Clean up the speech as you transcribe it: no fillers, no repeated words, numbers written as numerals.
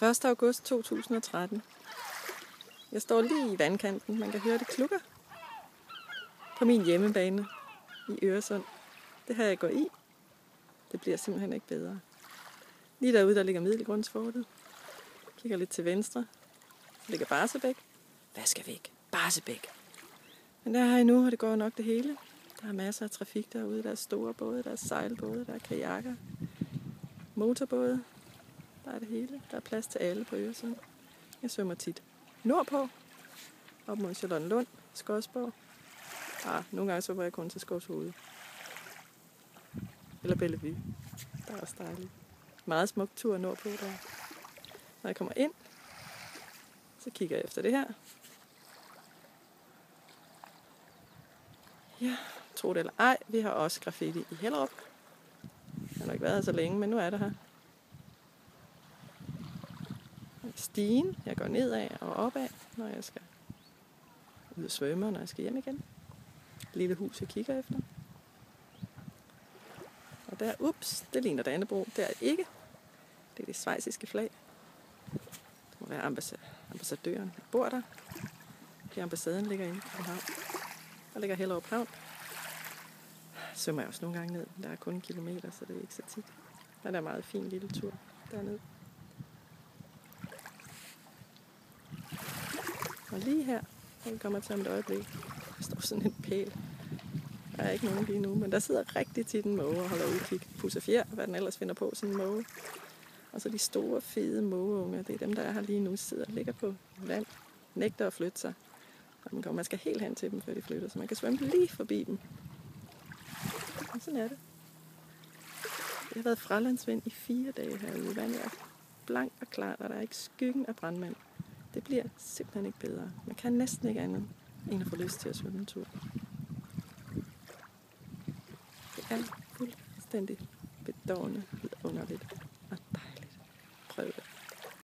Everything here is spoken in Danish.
1. august 2013. Jeg står lige i vandkanten. Man kan høre det klukker. På min hjemmebane i Øresund. Det har jeg går i. Det bliver simpelthen ikke bedre. Lige derude, der ligger Middelgrundsfortet. Kigger lidt til venstre. Så ligger Barsebæk. Hvad skal væk? Barsebæk. Men der her endnu, og det går nok det hele. Der er masser af trafik derude. Der er store både, der er sejlbåde, der er kajakker, motorbåde. Der er det hele. Der er plads til alle på Øresund. Jeg svømmer tit nordpå, op mod Charlottenlund, Skodsborg. Nogle gange svømmer jeg kun til Skovshoved. Eller Bellevue. Der er også dejligt. Meget smuk tur nordpå der. Når jeg kommer ind, så kigger jeg efter det her. Ja, tro det eller ej, vi har også graffiti i Hellerup. Jeg har nok ikke været her så længe, men nu er det her. Stigen, jeg går nedad og opad, når jeg skal ud og svømme, når jeg skal hjem igen. Lille hus, jeg kigger efter. Og der, det ligner Dannebrog. Det er det ikke. Det er det schweiziske flag. Det må være ambassadøren, der bor der. Det ambassaden ligger inde i København. Der ligger Hellerup Havn. Svømmer jeg også nogle gange ned. Der er kun 1 kilometer, så det er ikke så tit. Men der er en meget fin lille tur dernede. Og lige her, den kommer til om et øjeblik, der står sådan en pæl. Der er ikke nogen lige nu, men der sidder rigtig tit en måge og holder udkig. Pusser fjer, hvad den ellers finder på, sådan en måge. Og så de store, fede mågeunger, det er dem, der er her lige nu, sidder og ligger på land, nægter at flytte sig. Og man skal helt hen til dem, før de flytter, så man kan svømme lige forbi dem. Og sådan er det. Jeg har været fralandsvind i 4 dage herude. Vandet er blank og klart, og der er ikke skyggen af brandmænd. Det bliver simpelthen ikke bedre. Man kan næsten ikke andet, end at få lyst til at svømme en tur. Det er fuldstændig bedårende, vidunderligt og dejligt. Prøv det.